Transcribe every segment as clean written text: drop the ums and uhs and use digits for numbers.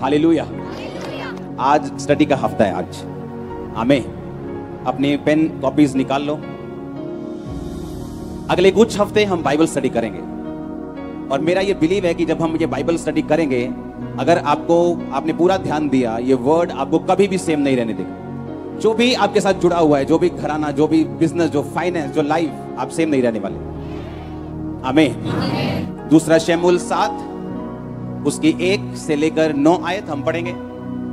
Hallelujah. आज study का हफ्ता है आज। आमीन। अपने पेन कॉपीज निकाल लो। अगले कुछ हफ्ते हम बाइबल स्टडी करेंगे और मेरा ये बिलीव है कि जब हम ये बाइबल स्टडी करेंगे, अगर आपने पूरा ध्यान दिया, ये वर्ड आपको कभी भी सेम नहीं रहने देगा। जो भी आपके साथ जुड़ा हुआ है, जो भी घराना, जो भी बिजनेस, जो फाइनेंस, जो लाइफ, आप सेम नहीं रहने वाले। आमीन। दूसरा शमूएल 7 उसकी 1 से लेकर 9 आयत हम पढ़ेंगे।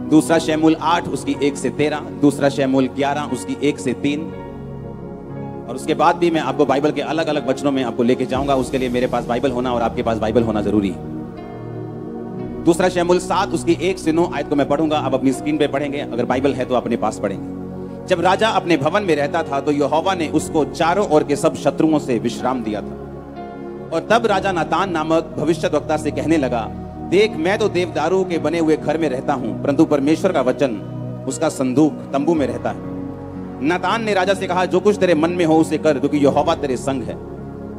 दूसरा शमूएल 8 उसकी 1 से 13। दूसरा शमूएल 11 उसकी 1 से 3। और उसके बाद भी मैं आपको बाइबल के अलग अलग वचनों में आपको लेके जाऊंगा। उसके लिए मेरे पास बाइबल होना और आपके पास बाइबल होना जरूरी है। दूसरा शमूएल 7 उसकी 1 से 9 आयत को मैं पढ़ूंगा। आप अपनी स्क्रीन पे पढ़ेंगे, अगर बाइबल है तो अपने पास पढ़ेंगे। जब राजा अपने भवन में रहता था तो यहोवा ने उसको चारों ओर के सब शत्रुओं से विश्राम दिया था। और तब राजा नातान नामक भविष्यद्वक्ता से कहने लगा, देख, मैं तो देवदारू के बने हुए घर में रहता हूं, परंतु परमेश्वर का वचन, उसका संदूक तंबू में रहता है। नातान ने राजा से कहा, जो कुछ तेरे मन में हो उसे कर, क्योंकि यहोवा तेरे संग है।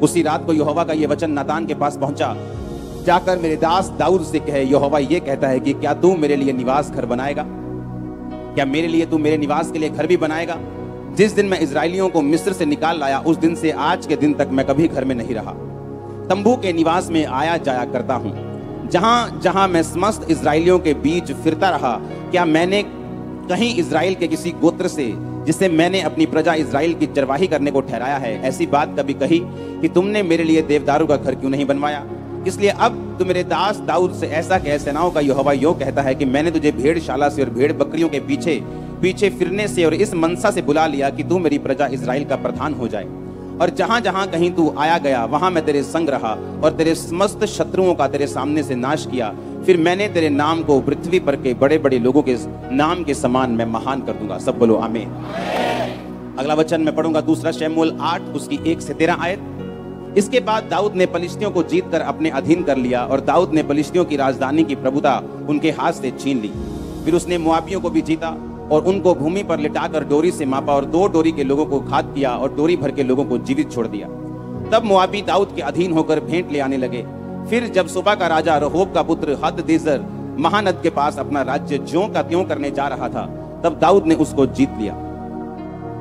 उसी रात को यहोवा का यह वचन नातान के पास पहुंचा, जाकर मेरे दास दाऊद से कहे, यहोवा ये कहता है कि क्या तू मेरे लिए निवास घर बनाएगा? क्या मेरे लिए तू मेरे निवास के लिए घर भी बनाएगा? जिस दिन मैं इजराइलियों को मिस्र से निकाल लाया, उस दिन से आज के दिन तक मैं कभी घर में नहीं रहा, तंबू के निवास में आया जाया करता हूं। जहां जहां मैं समस्त इजराइलियों के बीच फिरता रहा, क्या मैंने कहीं इजराइल के किसी गोत्र से, जिसे मैंने अपनी प्रजा इजराइल की चरवाही करने को ठहराया है, ऐसी बात कभी कही कि तुमने मेरे लिए देवदारू का घर क्यों नहीं बनवाया? इसलिए अब तू मेरे दास दाऊद से ऐसा कह, सेनाओं का यहोवा यो कहता है कि मैंने तुझे भेड़शाला से और भेड़ बकरियों के पीछे पीछे फिरने से और इस मनसा से बुला लिया कि तू मेरी प्रजा इजराइल का प्रधान हो जाए। और जहां जहां कहीं तू आया गया, वहां मैं तेरे संग रहा और तेरे समस्त शत्रुओं का तेरे सामने से नाश किया। फिर मैंने तेरे नाम को पृथ्वी पर के बड़े बड़े लोगों के नाम के समान मैं महान कर दूंगा। सब बोलो आमीन। अगला वचन मैं पढ़ूंगा, दूसरा शमूएल 8 उसकी 1 से 13 आयत। इसके बाद दाऊद ने पलिश्तियों को जीतकर अपने अधीन कर लिया और दाऊद ने पलिश्तियों की राजधानी की प्रभुता उनके हाथ से छीन ली। फिर उसने मोआबियों को भी जीता और उनको भूमि पर लिटाकर डोरी से मापा और 2 डोरी के लोगों को घात किया और डोरी भर के लोगों को जीवित छोड़ दिया। तब मोआबी दाऊद के अधीन होकर भेंट ले आने लगे। फिर जब सुबह का राजा रहोब का पुत्र हददेजर महानद के पास अपना राज्य ज्यों का त्यों करने जा रहा था, तब दाऊद ने उसको जीत लिया।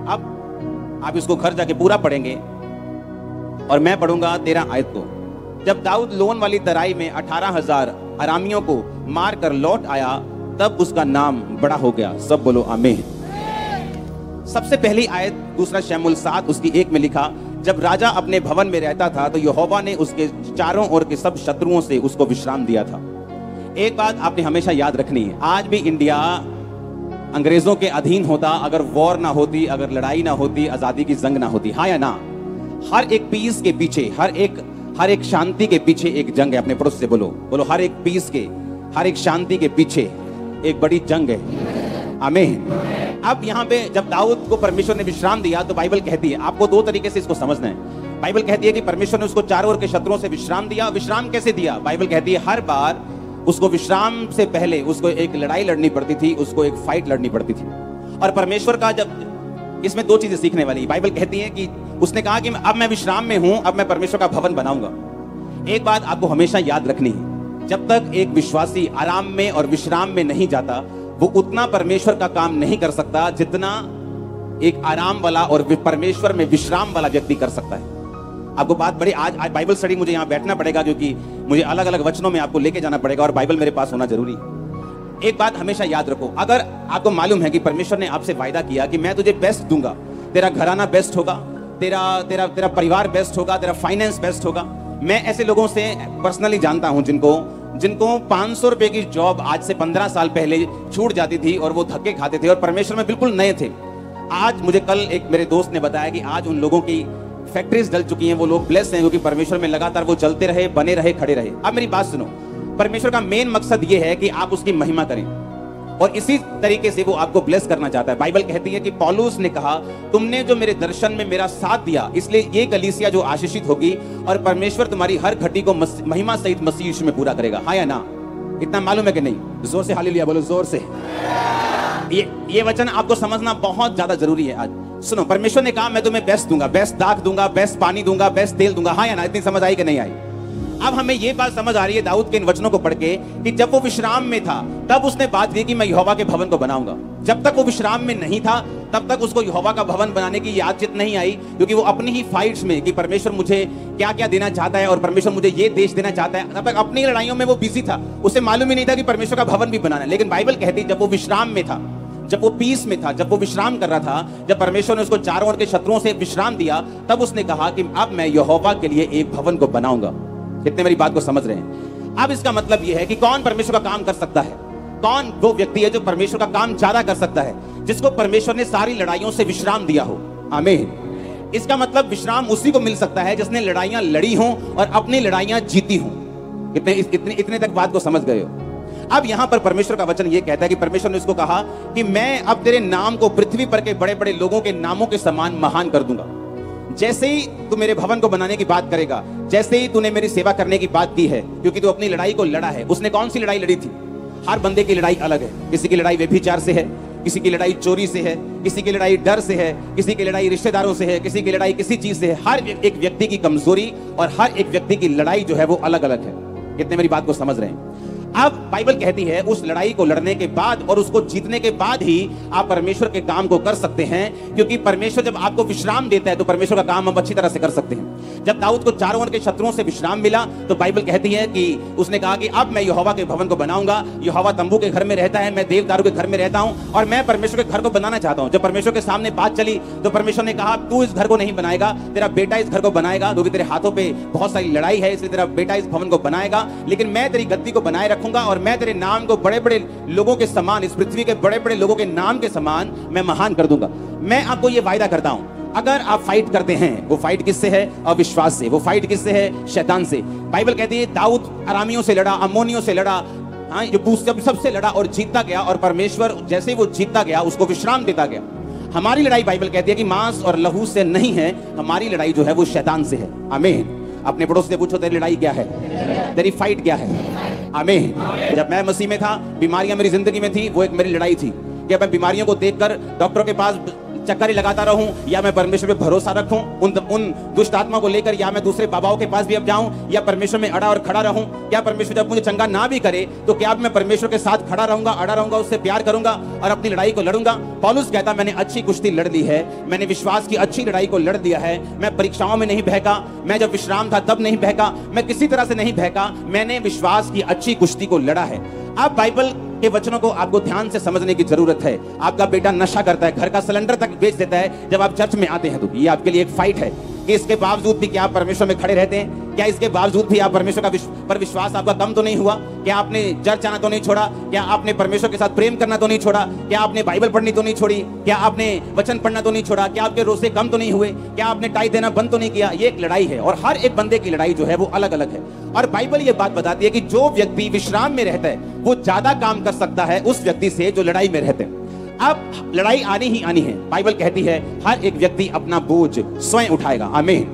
अब आप इसको घर जाके पूरा पढ़ेंगे और मैं पढ़ूंगा 13 आयत को। जब दाऊद लोन वाली तराई में 18,000 अरामियों को मार कर लौट आया, तब उसका नाम बड़ा हो गया। सब बोलो आमीन। सबसे पहली आयत दूसरा शमूएल 7 उसकी 1 में लिखा, जब राजा अपने भवन में रहता था तो यहोवा ने उसके चारों ओर के सब शत्रुओं से उसको विश्राम दिया था। एक बात आपने हमेशा याद रखनी है, आज भी इंडिया अंग्रेजों के अधीन होता अगर वॉर ना होती, अगर लड़ाई ना होती, आजादी की जंग ना होती। हाँ या ना? हर एक पीस के पीछे, हर एक शांति के पीछे एक जंग है। अपने पड़ोस से बोलो, हर एक पीस के, हर एक शांति के पीछे एक बड़ी जंग है। आमीन। अब यहाँ पे जब दाऊद को परमेश्वर ने विश्राम दिया, तो बाइबल कहती है, आपको 2 तरीके से इसको समझना है। बाइबल कहती है कि परमेश्वर ने उसको चारों ओर के शत्रुओं से विश्राम दिया। विश्राम कैसे दिया? बाइबल कहती है हर बार उसको विश्राम से पहले उसको एक लड़ाई लड़नी पड़ती थी, उसको एक फाइट लड़नी पड़ती थी। और परमेश्वर का जब इसमें 2 चीजें सीखने वाली। बाइबल कहती है कि उसने कहा कि अब मैं विश्राम में हूं, अब मैं परमेश्वर का भवन बनाऊंगा। एक बात आपको हमेशा याद रखनी है, जब तक एक विश्वासी आराम में और विश्राम में नहीं जाता, वो उतना परमेश्वर का काम नहीं कर सकता जितना एक आराम वाला और परमेश्वर में विश्राम वाला व्यक्ति कर सकता है। आपको बात बड़ी, आज बाइबल स्टडी मुझे यहाँ बैठना पड़ेगा, क्योंकि मुझे अलग अलग वचनों में आपको लेके जाना पड़ेगा और बाइबल मेरे पास होना जरूरी है। एक बात हमेशा याद रखो, अगर आपको मालूम है कि परमेश्वर ने आपसे वायदा किया कि मैं तुझे बेस्ट दूंगा, तेरा घराना बेस्ट होगा, तेरा परिवार बेस्ट होगा, तेरा फाइनेंस बेस्ट होगा। मैं ऐसे लोगों से पर्सनली जानता हूं जिनको 500 रुपए की जॉब आज से 15 साल पहले छूट जाती थी और वो धक्के खाते थे और परमेश्वर में बिल्कुल नए थे। आज मुझे कल एक मेरे दोस्त ने बताया कि आज उन लोगों की फैक्ट्रीज जल चुकी हैं, वो लोग ब्लेस्ड हैं क्योंकि परमेश्वर में लगातार वो चलते रहे, बने रहे, खड़े रहे। अब मेरी बात सुनो, परमेश्वर का मेन मकसद ये है कि आप उसकी महिमा करें और इसी तरीके से वो आपको ब्लेस करना चाहता है। बाइबल कहती है कि पौलुस ने कहा, तुमने जो मेरे दर्शन में मेरा साथ दिया, इसलिए ये कलीसिया जो आशीषित होगी और परमेश्वर तुम्हारी हर घटी को महिमा सहित मसीह यीशु में पूरा करेगा। हाँ या ना? इतना मालूम है कि नहीं? जोर से हालेलुया बोलो, जोर से। ये वचन आपको समझना बहुत ज्यादा जरूरी है। आज सुनो, परमेश्वर ने कहा मैं तुम्हें बेस्ट दूंगा, बेस्ट दाख दूंगा, बेस्ट पानी दूंगा, बेस्ट तेल दूंगा। हाँ या ना? इतनी समझ आई कि नहीं आई? अब हमें ये बात समझ आ रही है दाऊद के इन वचनों को पढ़ के कि जब वो विश्राम में था तब उसने बात की कि मैं यहोवा के भवन को बनाऊंगा। जब तक वो विश्राम में नहीं था तब तक उसको यहोवा का भवन बनाने की याद चित नहीं आई, क्योंकि वो अपनी ही फाइट्स में कि परमेश्वर मुझे क्या क्या देना चाहता है और परमेश्वर मुझे ये देश देना चाहता है, तब तक अपनी लड़ाइयों में वो बिजी था। उसे मालूम ही नहीं था कि परमेश्वर का भवन भी बनाना है। लेकिन बाइबल कहती जब वो विश्राम में था, जब वो पीस में था, जब वो विश्राम कर रहा था, जब परमेश्वर ने उसको चारों ओर के शत्रुओं से विश्राम दिया, तब उसने कहा कि अब मैं यहोवा के लिए एक भवन को बनाऊंगा। कितने मेरी बात को समझ रहे हैं? अब इसका मतलब यह है कि कौन परमेश्वर का काम कर सकता है? कौन वो व्यक्ति है जो परमेश्वर का काम ज्यादा कर सकता है? जिसको परमेश्वर ने सारी लड़ाइयों से विश्राम दिया हो। आमीन। इसका मतलब विश्राम उसी को मिल सकता है जिसने लड़ाइयां लड़ी हों और अपनी लड़ाइयां जीती हों। इतने तक बात को समझ गए हो? अब यहां पर परमेश्वर का वचन यह कहता है कि परमेश्वर ने उसको कहा कि मैं अब तेरे नाम को पृथ्वी पर के बड़े बड़े लोगों के नामों के समान महान कर दूंगा। जैसे ही तू मेरे भवन को बनाने की बात करेगा, जैसे ही तूने मेरी सेवा करने की बात की है, क्योंकि तू अपनी लड़ाई को लड़ा है। उसने कौन सी लड़ाई लड़ी थी? हर बंदे की लड़ाई अलग है। किसी की लड़ाई व्यभिचार से है, किसी की लड़ाई चोरी से है, किसी की लड़ाई डर से है, किसी की लड़ाई रिश्तेदारों से है, किसी की लड़ाई किसी चीज से है। हर एक व्यक्ति की कमजोरी और हर एक व्यक्ति की लड़ाई जो है वो अलग अलग है। कितने मेरी बात को समझ रहे हैं? अब बाइबल कहती है उस लड़ाई को लड़ने के बाद और उसको जीतने के बाद ही आप परमेश्वर के काम को कर सकते हैं, क्योंकि परमेश्वर जब आपको विश्राम देता है तो परमेश्वर का काम हम अच्छी तरह से कर सकते हैं। जब दाऊद को चारों ओर के शत्रुओं से विश्राम मिला तो बाइबल कहती है कि उसने कहा कि अब मैं यहोवा के भवन को बनाऊंगा। यहोवा तंबू के घर में रहता है, मैं देवदारू के घर में रहता हूं और मैं परमेश्वर के घर को बनाना चाहता हूं। जब परमेश्वर के सामने बात चली तो परमेश्वर ने कहा तू इस घर को नहीं बनाएगा, तेरा बेटा इस घर को बनाएगा, क्योंकि तेरे हाथों पे बहुत सारी लड़ाई है, इसलिए तेरा बेटा इस भवन को बनाएगा। लेकिन मैं तेरी गद्दी को बनाए रखूंगा और मैं तेरे नाम को बड़े बड़े लोगों के समान, इस पृथ्वी के बड़े बड़े लोगों के नाम के समान मैं महान कर दूंगा। मैं आपको ये वायदा करता हूं, अगर आप फाइट करते हैं, वो फाइट किससे है? अविश्वास से। वो फाइट किससे है? शैतान से। बाइबल कहती है दाऊद अरामियों से लड़ा, अम्मोनियों से लड़ा, सबसे लड़ा और जीतता गया, और परमेश्वर जैसे वो जीतता गया उसको विश्राम देता गया। हमारी लड़ाई बाइबल कहती है कि मांस और लहू से नहीं है, हमारी लड़ाई जो है वो शैतान से है। आमीन। अपने पड़ोस से पूछो तेरी लड़ाई क्या है, तेरी फाइट क्या है? आमीन। जब मैं मसीह में था, बीमारियां मेरी जिंदगी में थी, वो एक मेरी लड़ाई थी कि मैं बीमारियों को देखकर डॉक्टरों के पास चक्कर ही लगाता रहूं, या मैं परमेश्वर पे भरोसा रखूं उन दुष्ट आत्मा को लेकर, या मैं दूसरे बाबाओं के पास भी अब जाऊं, या परमेश्वर में अड़ा और खड़ा रहूं। क्या परमेश्वर जब मुझे चंगा ना भी करे तो क्या मैं परमेश्वर के साथ खड़ा रहूंगा, अड़ा रहूंगा, उससे प्यार करूंगा और अपनी लड़ाई को लड़ूंगा? पौलुस कहता मैंने अच्छी कुश्ती लड़ ली है, मैंने विश्वास की अच्छी लड़ाई को लड़ दिया है। मैं परीक्षाओं में नहीं बहका, मैं जब विश्राम था तब नहीं बहका, मैं किसी तरह से नहीं बहका, मैंने विश्वास की अच्छी कुश्ती को लड़ा है। अब बाइबल के वचनों को आपको ध्यान से समझने की जरूरत है। आपका बेटा नशा करता है, घर का सिलेंडर तक बेच देता है, जब आप चर्च में आते हैं तो ये आपके लिए एक फाइट है कि इसके बावजूद भी क्या आप परमेश्वर में खड़े रहते हैं? क्या इसके बावजूद भी आप परमेश्वर पर विश्वास आपका कम तो नहीं हुआ? क्या आपने चर्च आना तो नहीं छोड़ा? क्या आपने परमेश्वर के साथ प्रेम करना तो नहीं छोड़ा? क्या आपने बाइबल पढ़नी तो नहीं छोड़ी? क्या आपने वचन पढ़ना तो नहीं छोड़ा? क्या आपके रोजे कम तो नहीं हुए? क्या आपने टाई देना बंद तो नहीं किया? ये एक लड़ाई है और हर एक बंदे की लड़ाई जो है वो अलग अलग है। और बाइबल ये बात बताती है कि जो व्यक्ति विश्राम में रहता है वो ज्यादा काम कर सकता है उस व्यक्ति से जो लड़ाई में रहते हैं। अब लड़ाई आनी ही आनी है। बाइबल कहती है हर एक व्यक्ति अपना बोझ स्वयं उठाएगा। आमीन।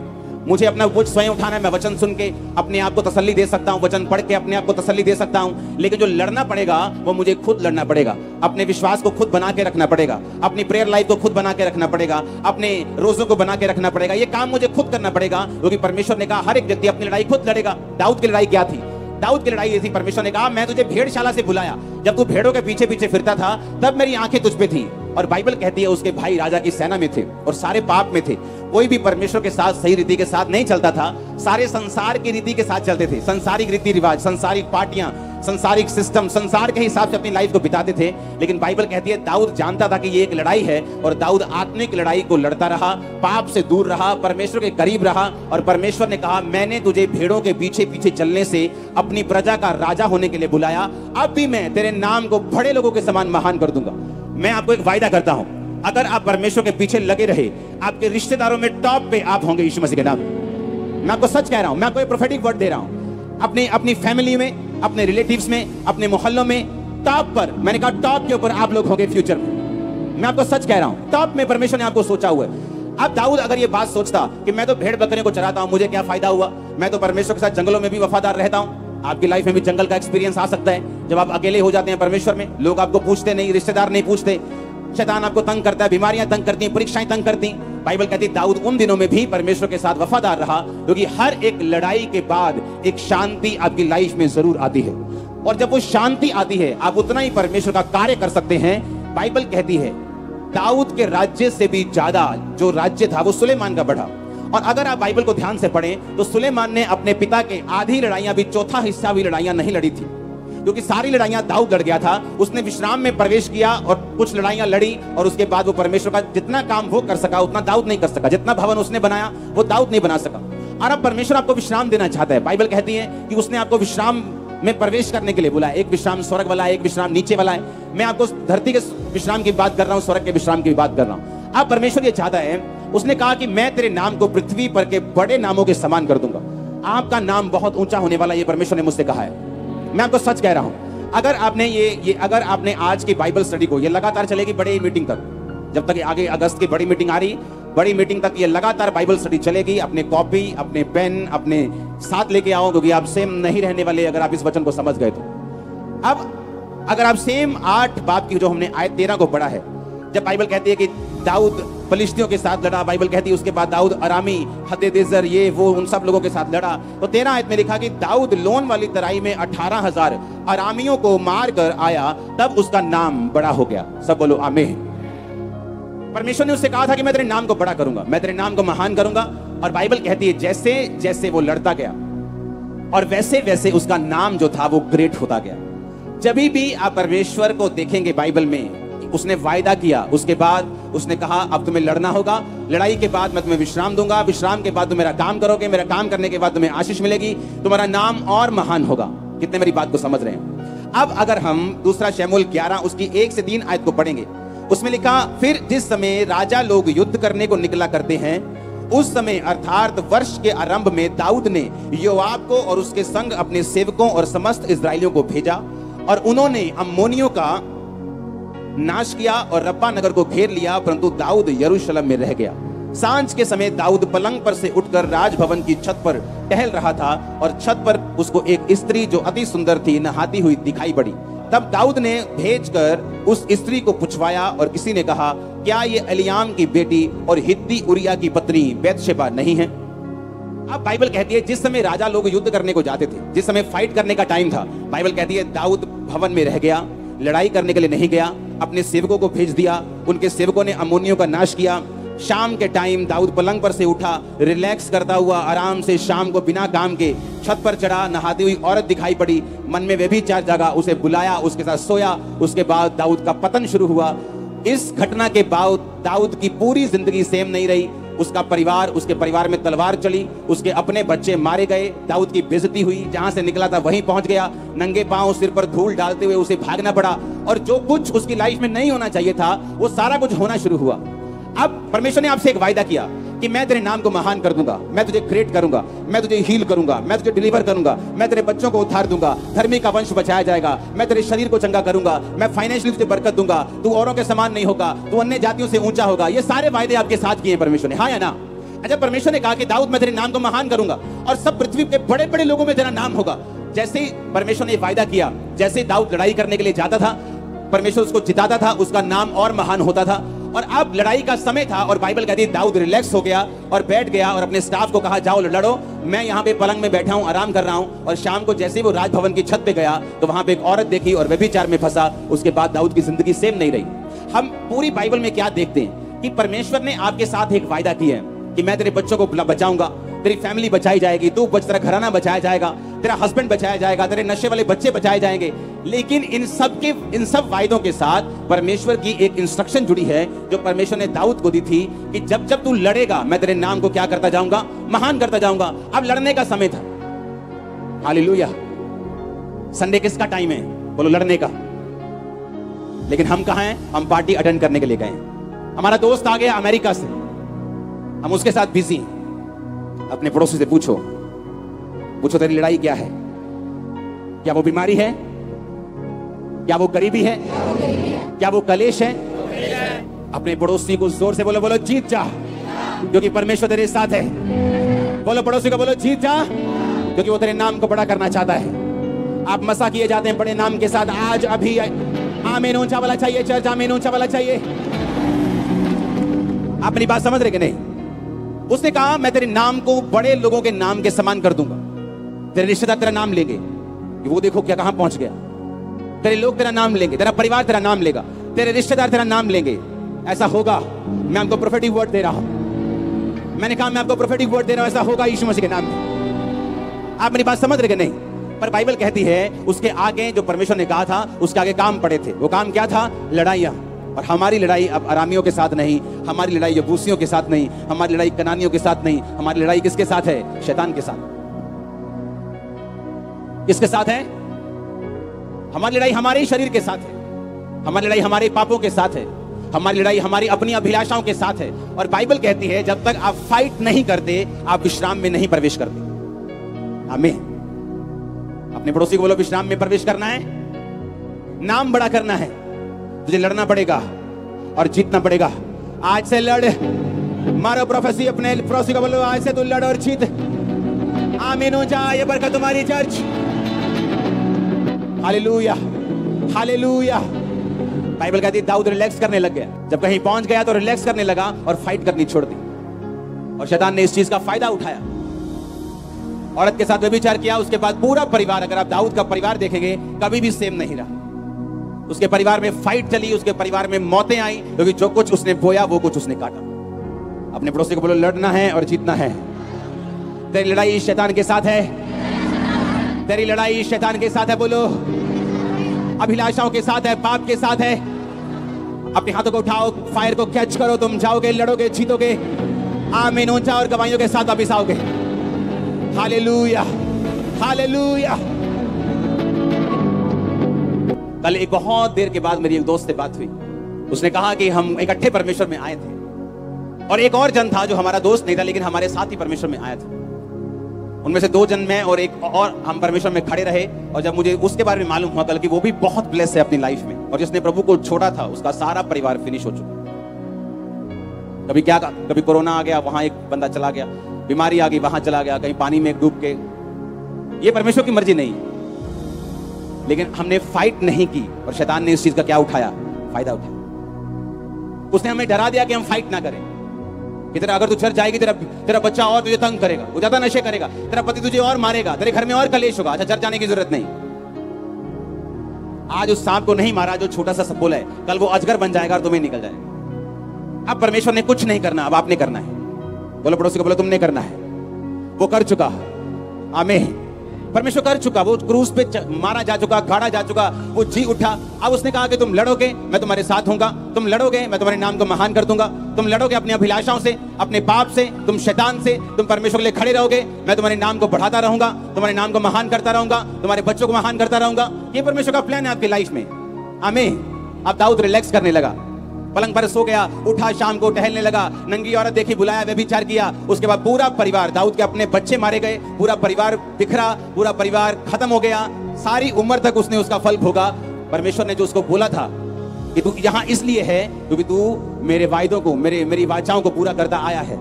मुझे अपना बोझ स्वयं उठाना है। मैं वचन सुन के अपने आप को तसल्ली दे सकता हूं, वचन पढ़ के अपने आप को तसल्ली दे सकता हूं, लेकिन जो लड़ना पड़ेगा वो मुझे खुद लड़ना पड़ेगा। अपने विश्वास को खुद बना के रखना पड़ेगा, अपनी प्रेयर लाइफ को खुद बना के रखना पड़ेगा, अपने रोजों को बना के रखना पड़ेगा। ये काम मुझे खुद करना पड़ेगा, क्योंकि परमेश्वर ने कहा हर एक व्यक्ति अपनी लड़ाई खुद लड़ेगा। दाऊद की लड़ाई क्या थी? दाऊद की लड़ाई ये थी, परमेश्वर ने कहा मैं तुझे भेड़शाला से बुलाया, जब तू भेड़ों के पीछे पीछे फिरता था तब मेरी आंखें तुझ पे थी। और बाइबल कहती है उसके भाई राजा की सेना में थे और सारे पाप में थे। कोई भी परमेश्वर के साथ सही रीति के साथ नहीं चलता था, सारे संसार की रीति के साथ चलते थे। संसारिक रीति रिवाज, संसारिक पार्टियां, संसारिक सिस्टम, संसार के हिसाब से अपनी लाइफ को बिताते थे। लेकिन बाइबल कहती है दाऊद जानता था कि ये एक लड़ाई है और दाऊद आत्मिक लड़ाई को लड़ता रहा, पाप से दूर रहा, परमेश्वर के करीब रहा। और परमेश्वर ने कहा मैंने तुझे भेड़ों के पीछे पीछे चलने से अपनी प्रजा का राजा होने के लिए बुलाया, अब भी मैं तेरे नाम को बड़े लोगों के समान महान कर दूंगा। मैं आपको एक वायदा करता हूं, अगर आप परमेश्वर के पीछे लगे रहे, आपके रिश्तेदारों में टॉप पे आप होंगे यीशु मसीह के नाम। मैं आपको सच कह रहा हूं, मैं आपको एक प्रोफेटिक वर्ड दे रहा हूं। अपनी फैमिली में, अपने रिलेटिव्स में, अपने मोहल्लों में टॉप पर, मैंने कहा टॉप के ऊपर आप लोग होंगे फ्यूचर में। मैं आपको सच कह रहा हूं, टॉप में परमेश्वर ने आपको सोचा हुआ है। अब दाऊद अगर ये बात सोचता कि मैं तो भेड़ बकरे को चराता हूं, मुझे क्या फायदा हुआ, मैं तो परमेश्वर के साथ जंगलों में भी वफादार रहता हूं। आपकी लाइफ में भी जंगल का एक्सपीरियंस आ सकता है जब आप अकेले हो जाते हैं परमेश्वर में। लोग आपको पूछते नहीं, रिश्तेदार नहीं पूछते, शैतान आपको तंग करता है, बीमारियां तंग करती हैं, परीक्षाएं तंग करती हैं। बाइबल कहती है दाऊद उन दिनों में भी परमेश्वर के साथ वफादार रहा, क्योंकि हर एक लड़ाई के बाद एक शांति आपकी लाइफ में जरूर आती है, और जब वो शांति आती है आप उतना ही परमेश्वर का कार्य कर सकते हैं। बाइबल कहती है दाऊद के राज्य से भी ज्यादा जो राज्य था वो सुलेमान का बढ़ा। और अगर आप बाइबल को ध्यान से पढ़ें तो सुलेमान ने अपने पिता के आधी लड़ाइयां भी चौथा हिस्सा भी लड़ाइयां नहीं लड़ी थी, क्योंकि सारी लड़ाइयां दाऊद लड़ गया था। उसने विश्राम में प्रवेश किया और कुछ लड़ाइयां लड़ी, और उसके बाद वो परमेश्वर का जितना काम वो कर सका उतना दाऊद नहीं कर सका। जितना भवन उसने बनाया वो दाऊद नहीं बना सका। और अब परमेश्वर आपको विश्राम देना चाहता है। बाइबल कहती है कि उसने आपको विश्राम में प्रवेश करने के लिए बोला। एक विश्राम स्वर्ग वाला है, एक विश्राम नीचे वाला है। मैं आपको धरती के विश्राम की बात कर रहा हूं, स्वर्ग के विश्राम की बात कर रहा हूं। अब परमेश्वर ये चाहता है, उसने कहा कि मैं तेरे नाम को पृथ्वी पर के बड़े नामों के समान कर दूंगा। आपका नाम बहुत ऊंचा होने वाला, ये परमेश्वर ने मुझसे कहा है। मैं आपको सच कह रहा हूं, अगर आपने अगर आपने आज की बाइबल स्टडी को, ये लगातार चलेगी बड़ी मीटिंग तक, जब तक आगे अगस्त की बड़ी मीटिंग आ रही, बड़ी मीटिंग तक ये लगातार बाइबल स्टडी चलेगी। अपने कॉपी, अपने पेन अपने साथ लेके आओ, क्योंकि आप सेम नहीं रहने वाले अगर आप इस वचन को समझ गए तो। अब अगर आप सेम 8 बाब की जो हमने आयत 13 को पढ़ा है, जब बाइबल कहती है कि दाऊद फलिश्तियों के साथ लड़ा, बाइबल कहती है उसके बाद दाऊद अरामी, हदेदेजर, ये वो उन सब लोगों के साथ लड़ा, तो 13 आयत में लिखा कि दाऊद लोन वाली तराई में 18,000 अरामियों को मार कर आया, तब उसका नाम बड़ा हो गया। सब बोलो आमीन। परमेश्वर ने उससे कहा था कि मैं तेरे नाम को बड़ा करूंगा, मैं तेरे नाम को महान करूंगा। और बाइबल कहती है जैसे जैसे वो लड़ता गया और वैसे वैसे उसका नाम जो था वो ग्रेट होता गया। जब भी आप परमेश्वर को देखेंगे बाइबल में, उसने वायदा किया, उसके बाद उसने कहा अब तुम्हें लड़ना होगा, लड़ाई के बाद मैं तुम्हें विश्राम दूंगा, विश्राम के बाद तुम मेरा काम करोगे, मेरा काम करने के बाद तुम्हें आशीष मिलेगी, तुम्हारा नाम और महान होगा। कितने मेरी बात को समझ रहे हैं? अब अगर हम दूसरा शमूएल 11 उसकी 1 से 3 आयत को पढ़ेंगे, उसमें लिखा फिर जिस समय राजा लोग युद्ध करने को निकला करते हैं, उस समय अर्थात वर्ष के आरंभ में दाऊद ने योआब को और उसके संग अपने सेवकों और समस्त इस्राएलियों को भेजा, और उन्होंने अम्मोनियों का नाश किया और रब्बा नगर को घेर लिया, परंतु दाऊद यरूशलेम में रह गया। सांझ के समय दाऊद पलंग पर से उठकर राजभवन की छत पर टहल रहा था, और छत पर उसको एक स्त्री जो अति सुंदर थी नहाती हुई दिखाई पड़ी। तब दाऊद ने भेजकर उस स्त्री को पूछवाया, और किसी ने कहा क्या ये एलियाम की बेटी और हित्ती उरिया की पत्नी बैतशेबा नहीं है? अब बाइबल कहती है जिस समय राजा लोग युद्ध करने को जाते थे, जिस समय फाइट करने का टाइम था, बाइबल कहती है दाऊद भवन में रह गया, लड़ाई करने के लिए नहीं गया, अपने सेवकों को भेज दिया। उनके सेवकों ने अम्मोनियों का नाश किया। शाम के टाइम दाऊद पलंग पर से उठा, रिलैक्स करता हुआ आराम से शाम को बिना काम के छत पर चढ़ा। नहाती हुई औरत दिखाई पड़ी, मन में व्यभिचार जागा, उसे बुलाया, उसके साथ सोया। उसके बाद दाऊद का पतन शुरू हुआ। इस घटना के बाद दाऊद की पूरी जिंदगी सेम नहीं रही। उसका परिवार, उसके परिवार में तलवार चली, उसके अपने बच्चे मारे गए, दाऊद की बेइज्जती हुई, जहां से निकला था वहीं पहुंच गया। नंगे पांव सिर पर धूल डालते हुए उसे भागना पड़ा, और जो कुछ उसकी लाइफ में नहीं होना चाहिए था वो सारा कुछ होना शुरू हुआ। अब परमेश्वर ने आपसे एक वायदा किया कि मैं तेरे नाम को महान कर दूंगा, मैं तुझे ग्रेट करूंगा, मैं तुझे हील करूंगा, मैं तुझे डिलीवर करूंगा, मैं तेरे बच्चों को उद्धार दूंगा, धर्मी का वंश बचाया जाएगा, मैं तेरे शरीर को चंगा करूंगा, मैं फाइनेंशियली तुझे बरकत दूंगा, तू औरों के समान नहीं होगा, तू अन्य जातियों से ऊंचा होगा। ये सारे वायदे आपके साथ किए परमेश्वर ने, हाँ या ना? अच्छा, परमेश्वर ने कहा कि दाऊद मैं तेरे नाम को महान करूंगा और सब पृथ्वी के बड़े बड़े लोगों में तेरा नाम होगा। जैसे ही परमेश्वर ने वायदा किया, जैसे ही दाऊद लड़ाई करने के लिए जाता था, परमेश्वर उसको जिताता था, उसका नाम और महान होता था। और अब लड़ाई का समय था, और बाइबल कहती है दाऊद रिलैक्स हो गया और बैठ गया, और अपने स्टाफ को कहा जाओ लड़ो, मैं यहाँ पे पलंग में बैठा हूँ, आराम कर रहा हूँ। और शाम को जैसे ही वो राजभवन की छत पे गया तो वहां पे एक औरत देखी और व्यभिचार में फंसा। उसके बाद दाऊद की जिंदगी सेम नहीं रही। हम पूरी बाइबल में क्या देखते हैं कि परमेश्वर ने आपके साथ एक वायदा किया है कि मैं तेरे बच्चों को बचाऊंगा, तेरी फैमिली बचाई जाएगी, तू बच, तेरा घराना बचाया जाएगा, तेरा हस्बैंड बचाया जाएगा, तेरे नशे वाले बच्चे बचाए जाएंगे। लेकिन इन सब वायदों के साथ परमेश्वर की एक इंस्ट्रक्शन जुड़ी है जो परमेश्वर ने दाऊद को दी थी कि जब जब तू लड़ेगा मैं तेरे नाम को क्या करता जाऊंगा, महान करता जाऊंगा। अब लड़ने का समय था। हालेलुया। संडे किसका टाइम है? बोलो लड़ने का। लेकिन हम कहां हैं? हम पार्टी अटेंड करने के लिए गए। हमारा दोस्त आ गया अमेरिका से, हम उसके साथ बिजी हैं। अपने पड़ोसी से पूछो तेरी लड़ाई क्या है? क्या वो बीमारी है? क्या वो गरीबी है? क्या वो कलेश है? अपने पड़ोसी को जोर से बोलो जीत जा, क्योंकि परमेश्वर तेरे साथ है। बोलो पड़ोसी को, बोलो जीत जा, क्योंकि वो तेरे नाम को बड़ा करना चाहता है। आप मसा किए जाते हैं बड़े नाम के साथ। आज अभी आमीन ऊंचा वाला चाहिए, चर्च आमीन ऊंचा वाला चाहिए। आप मेरी बात समझ रहे कि नहीं? उसने कहा मैं तेरे नाम को बड़े लोगों के नाम के समान कर दूंगा। तेरे रिश्तेदार तेरा नाम लेंगे, वो देखो क्या कहां पहुंच गया। तेरे लोग तेरा नाम लेंगे, तेरा परिवार तेरा नाम लेगा, तेरे रिश्तेदार तेरा नाम लेंगे। ऐसा होगा। मैं आपको प्रोफेटिक वर्ड दे रहा हूं। मैंने कहा मैं आपको प्रोफेटिक वर्ड दे रहा हूं, ऐसा होगा यीशु मसीह के नाम में। आप मेरी बात समझ रहे कि नहीं? पर बाइबल कहती है उसके आगे जो परमेश्वर ने कहा था उसके आगे काम पड़े थे। वो काम क्या था? लड़ाइयां। और हमारी लड़ाई अब अरामियों के साथ नहीं, हमारी लड़ाई यबूसियों के साथ नहीं, हमारी लड़ाई कनानियों के साथ नहीं, हमारी लड़ाई किसके साथ है? शैतान के साथ। किसके साथ है? हमारी लड़ाई हमारे ही शरीर के साथ है, हमारी लड़ाई हमारे पापों के साथ है, हमारी लड़ाई हमारी अपनी अभिलाषाओं के साथ है। और बाइबल कहती है जब तक आप फाइट नहीं करते आप विश्राम में नहीं प्रवेश करते। आमीन। अपने पड़ोसी को बोलो विश्राम में प्रवेश करना है, नाम बड़ा करना है, तुझे लड़ना पड़ेगा और जीतना पड़ेगा। आज से लड़। मारो प्रोफेसी अपने पड़ोसी को बोलो आज से तू लड़ और जीत। आमीन हो जा। ये बरकत तुम्हारी चर्च। Hallelujah, hallelujah. बाइबल कहती है दाऊद रिलैक्स करने लग गया। जब कहीं पहुंच गया तो रिलैक्स करने लगा और फाइट करनी छोड़ दी। और शैतान ने इस चीज का फायदा उठाया, औरत के साथ व्यभिचार किया। उसके बाद पूरा परिवार, अगर आप दाऊद का परिवार देखेंगे, कभी भी सेम नहीं रहा। उसके परिवार में फाइट चली, उसके परिवार में मौतें आई, क्योंकि जो कुछ उसने बोया वो कुछ उसने काटा। अपने पड़ोसी को बोलो लड़ना है और जीतना है। तेरी लड़ाई शैतान के साथ है, तेरी लड़ाई शैतान के साथ है। बोलो अभिलाषाओं के साथ है, पाप के साथ है। अपने हाथों को उठाओ, फायर को कैच करो, तुम जाओगे, लड़ोगे, जीतोगे। आमीन ऊंचा और गवाहियों के साथ वापिस आओगे। Hallelujah, hallelujah. कल एक बहुत देर के बाद मेरी एक दोस्त से बात हुई। उसने कहा कि हम इकट्ठे परमेश्वर में आए थे और एक और जन था जो हमारा दोस्त नहीं था लेकिन हमारे साथ ही परमेश्वर में आया था। उनमें से 2 जन मैं और एक और हम परमेश्वर में खड़े रहे। और जब मुझे उसके बारे में मालूम हुआ कल कि वो भी बहुत ब्लेस है अपनी लाइफ में, और जिसने प्रभु को छोड़ा था उसका सारा परिवार फिनिश हो चुका। कभी कोरोना आ गया, वहां एक बंदा चला गया, बीमारी आ गई, वहां चला गया, कहीं पानी में डूब के। ये परमेश्वर की मर्जी नहीं, लेकिन हमने फाइट नहीं की और शैतान ने इस चीज का क्या उठाया? फायदा उठाया। उसने हमें डरा दिया कि हम फाइट ना करें, कि तेरा अगर तू चर्च जाएगी तेरा बच्चा और तुझे तंग करेगा, वो ज्यादा नशे करेगा, तेरा पति तुझे और मारेगा, तेरे घर में और कलेश होगा। अच्छा, चर्च जाने की जरूरत नहीं। आज उस सांप को नहीं मारा जो छोटा सा सपोला है, कल वो अजगर बन जाएगा और तुम्हें निकल जाएगा। अब परमेश्वर ने कुछ नहीं करना, अब आपने करना है। बोलो पड़ोसी को, बोलो तुमने करना है। वो कर चुका। आमीन। परमेश्वर कर चुका। वो क्रूस पे मारा जा चुका, गाड़ा जा चुका, वो जी उठा। अब उसने कहा कि तुम लड़ोगे मैं तुम्हारे साथ होऊंगा, तुम लड़ोगे मैं तुम्हारे नाम को महान कर दूंगा, तुम लड़ोगे अपनी अभिलाषाओं से, अपने पाप से, तुम शैतान से, तुम परमेश्वर के लिए खड़े रहोगे, मैं तुम्हारे नाम को बढ़ाता रहूंगा, तुम्हारे नाम को महान करता रहूंगा, तुम्हारे बच्चों को महान करता रहूंगा। ये परमेश्वर का प्लान है आपकी लाइफ में। आमीन। अब दाऊद रिलैक्स करने लगा, पलंग पर सो गया, उठा, शाम को टहलने लगा, नंगी औरत देखी, बुलाया, व्यभिचार किया। उसके बाद पूरा परिवार, दाऊद के अपने बच्चे मारे गए, पूरा परिवार बिखरा, पूरा परिवार खत्म हो गया। सारी उम्र तक उसने उसका फल भोगा। परमेश्वर ने जो उसको बोला था कि तू यहाँ इसलिए है क्योंकि तू मेरे वायदों को, मेरी वाचाओं को पूरा करता आया है,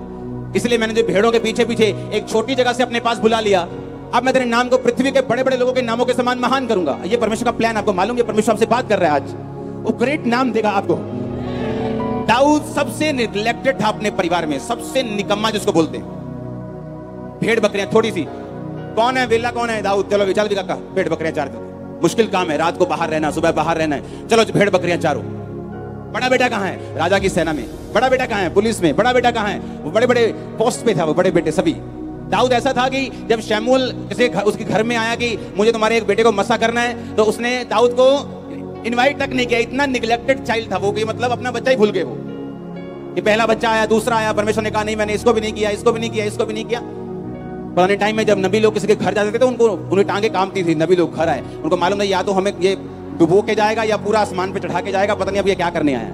इसलिए मैंने जो भेड़ों के पीछे पीछे एक छोटी जगह से अपने पास बुला लिया, अब मैं तेरे नाम को पृथ्वी के बड़े बड़े लोगों के नामों के समान महान करूंगा। ये परमेश्वर का प्लान आपको मालूम है। परमेश्वर आपसे बात कर रहा है आज, वो ग्रेट नाम देगा आपको। दाऊद सबसे निग्लेक्टेड था अपने परिवार में, सबसे निकम्मा जिसको बोलते हैं। भेड़ बकरियां थोड़ी सी, कौन है वेला, कौन है दाऊद, चलो चल काका भेड़ बकरियां चार दो। मुश्किल काम है, रात को बाहर रहना, सुबह बाहर रहना है, चलो भेड़ बकरियां चारो। बड़ा बेटा कहाँ है? राजा की सेना में। बड़ा बेटा कहाँ है? पुलिस में। बड़ा बेटा कहाँ है? वो बड़े बड़े पोस्ट पे था, वो बड़े बेटे सभी। दाऊद ऐसा था कि जब शमूएल उसके घर में आया कि मुझे तुम्हारे एक बेटे को मसा करना है, तो उसने दाऊद को इनवाइट तक नहीं किया। इतना निग्लेक्टेड चाइल्ड था वो कि मतलब अपना बच्चा ही भूल गए वो, कि पहला बच्चा आया, दूसरा आया, परमेश्वर ने कहा नहीं मैंने इसको भी नहीं किया, इसको भी नहीं किया, इसको भी नहीं किया। पुराने टाइम में जब नबी लोग किसी के घर जाते थे तो उन्हें टांगे कांपती थी। नबी लोग घर आए, उनको मालूम नहीं या तो हमें ये डुबो के जाएगा या पूरा आसमान पे चढ़ा के जाएगा, पता नहीं अब ये क्या करने आया।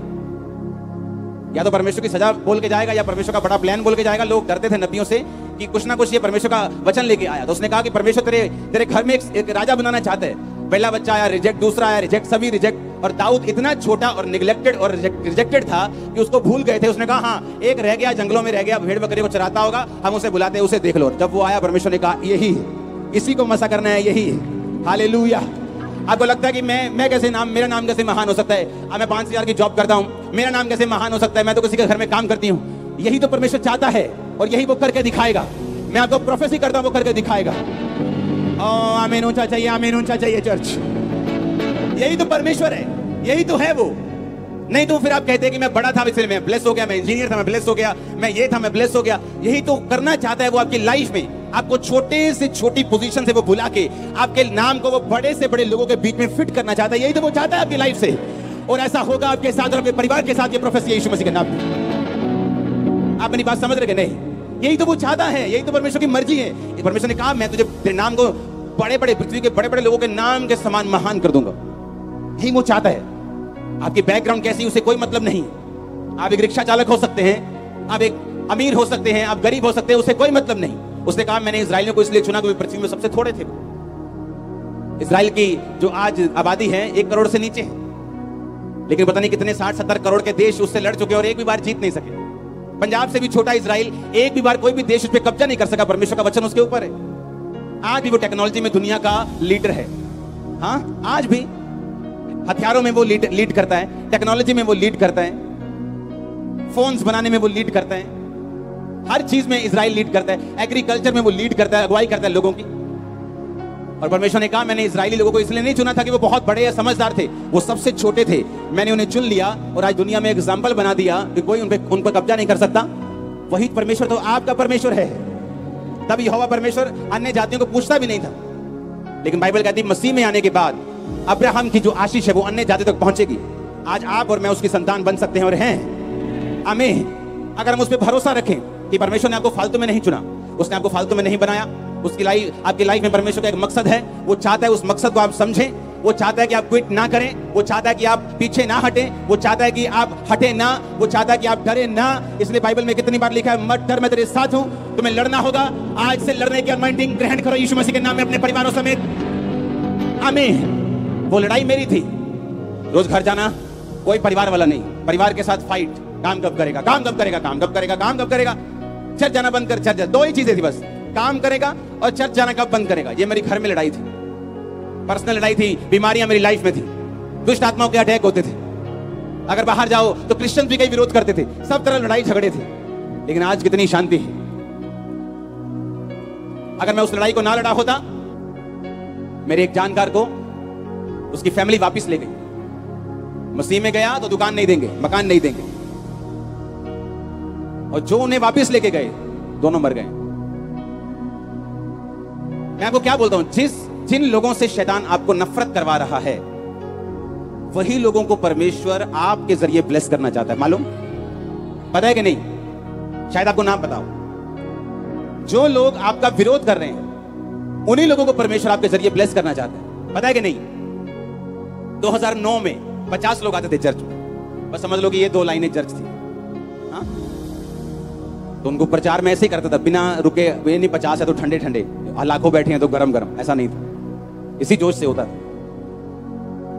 या तो परमेश्वर की सजा बोल के जाएगा या परमेश्वर का बड़ा प्लान बोल के जाएगा। लोग डरते थे नबियों से कि कुछ ना कुछ ये परमेश्वर का वचन लेके आया। तो उसने कहा कि परमेश्वर तेरे घर में एक राजा बनाना चाहते हैं। पहला बच्चा आया, रिजेक्ट, दूसरा आया, रिजेक्ट, सभी रिजेक्ट। और दाऊद इतना छोटा और निग्लेक्टेड और रिजेक्टेड था कि उसको भूल गए थे। उसने कहा हाँ एक रह गया, जंगलों में रह गया, भेड़ बकरी को चराता होगा, हम उसे बुलाते हैं, उसे देख लो। जब वो आया परमेश्वर ने कहा यही, इसी को मसा करना है, यही। हालेलुया। आपको लगता है कि मैं कैसे मेरा नाम कैसे महान हो सकता है? मैं 5,000 की जॉब करता हूं, मेरा नाम कैसे महान हो सकता है? मैं तो किसी के घर में काम करती हूँ। यही तो परमेश्वर चाहता है और यही वो करके दिखाएगा। मैं आपको प्रोफेसी करता हूं, वो करके दिखाएगा। आमीन ऊंचा चाहिए, आमीन ऊंचा चाहिए चर्च। यही तो परमेश्वर है, यही तो है वो। नहीं तो फिर आप कहते हैं कि मैं बड़ा था इसलिए मैं ब्लेस हो गया, मैं इंजीनियर था मैं ब्लेस हो गया, मैं ये था मैं ब्लेस हो गया। यही तो करना चाहता है वो आपकी लाइफ में। आपको छोटे से छोटी पोजीशन से वो बुला के आपके नाम को वो बड़े से बड़े लोगों के बीच में फिट करना चाहता है। यही तो वो चाहता है आपकी लाइफ से, और ऐसा होगा आपके साथ और आपके परिवार के साथ। ये प्रोफेसी यीशु मसीह के नाम पे। आप मेरी बात समझ रहे नहीं? यही तो वो चाहता है, यही तो परमेश्वर की मर्जी है। परमेश्वर ने कहा मैं तुझे तेरे नाम को बड़े बड़े पृथ्वी के बड़े बड़े लोगों के नाम के समान महान कर दूंगा। यही वो चाहता है। आपकी बैकग्राउंड कैसी उसे कोई मतलब नहीं। आप एक रिक्शा चालक हो सकते हैं, आप एक अमीर हो सकते हैं, आप गरीब हो सकते हैं, उसे कोई मतलब नहीं। उसने कहा मैंने इजराइलियों को इसलिए चुना क्योंकि पृथ्वी में सबसे थोड़े थे। इजराइल की जो आज आबादी है 1 करोड़ से नीचे है, लेकिन पता नहीं कितने 60-70 करोड़ के देश उससे लड़ चुके और एक भी बार जीत नहीं सके। पंजाब से भी छोटा इजराइल, एक भी बार कोई भी देश उस पर कब्जा नहीं कर सका। परमेश्वर का वचन उसके ऊपर है। आज भी वो टेक्नोलॉजी में दुनिया का लीडर है। हाँ, आज भी हथियारों में वो लीड करता है, टेक्नोलॉजी में वो लीड करता है, फोन्स बनाने में वो लीड करता है, हर चीज में इजराइल लीड करता है, एग्रीकल्चर में वो लीड करता है, अगुवाई करता है लोगों की। और परमेश्वर ने कहा मैंने इजरायली लोगों को इसलिए नहीं चुना था कि वो बहुत बड़े या समझदार थे, वो सबसे छोटे थे। मैंने उन्हें चुन लिया और आज दुनिया में एग्जाम्पल बना दिया कि कोई उन पर कब्जा नहीं कर सकता। वही परमेश्वर तो आपका परमेश्वर है। तब यहोवा परमेश्वर अन्य जातियों को पूछता भी नहीं था, लेकिन बाइबल कहती है मसीह में आने के बाद अब्राहम की जो आशीष है वो अन्य जाति तक पहुंचेगी। आज आप और मैं उसकी संतान बन सकते हैं और हैं। आमीन। अगर हम उस पर भरोसा रखें कि परमेश्वर ने आपको फालतू में नहीं चुना, उसने आपको फालतू में नहीं बनाया। उसकी आपकी लाइफ में परमेश्वर का एक मकसद है। वो चाहता है उस मकसद को आप समझें। वो चाहता है कि आप क्विट ना करें, वो चाहता है कि आप पीछे ना हटें, वो चाहता है कि आप हटे ना, वो चाहता है कि आप डरे ना। इसलिए बाइबल में कितनी बार लिखा है मत डर मैं तेरे साथ हूं। तुम्हें लड़ना होगा, आज से लड़ने की अनॉइंटिंग ग्रहण करो यीशु मसीह के नाम में अपने परिवारों समेत। आमीन। वो लड़ाई मेरी थी। रोज घर जाना, कोई परिवार वाला नहीं, परिवार के साथ फाइट। काम कब करेगा, काम कब करेगा, काम कब करेगा, काम कब करेगा। चर्च जाना बंद कर, चर्च। दो ही चीजें थी बस, काम करेगा और चर्च जाना कब बंद करेगा। ये मेरी घर में लड़ाई थी, पर्सनल लड़ाई थी। बीमारियां मेरी लाइफ में थी, दुष्ट आत्माओं के अटैक होते थे। अगर बाहर जाओ तो क्रिश्चियन भी कई विरोध करते थे, सब तरह लड़ाई झगड़े थे। लेकिन आज कितनी शांति है। अगर मैं उस लड़ाई को ना लड़ा होता, मेरे एक जानकार को उसकी फैमिली वापस ले गई। मसीह में गया तो दुकान नहीं देंगे, मकान नहीं देंगे, और जो उन्हें वापस लेके गए दोनों मर गए। मैं आपको क्या बोलता हूं, जिन लोगों से शैतान आपको नफरत करवा रहा है, वही लोगों को परमेश्वर आपके जरिए ब्लेस करना चाहता है। मालूम, पता है कि नहीं? शायद आपको नाम पता हो। जो लोग आपका विरोध कर रहे हैं, उन्हीं लोगों को परमेश्वर आपके जरिए ब्लेस करना चाहता है। पता है कि नहीं? 2009 में 50 लोग आते थे चर्च में। बस समझ लो कि ये 2 लाइनें चर्च थी। हाँ? तो उनको प्रचार में ऐसे ही करता था, बिना रुके। ये नहीं 50 है तो ठंडे ठंडे, लाखों बैठे हैं तो गरम गरम, ऐसा नहीं था। इसी जोश से होता था।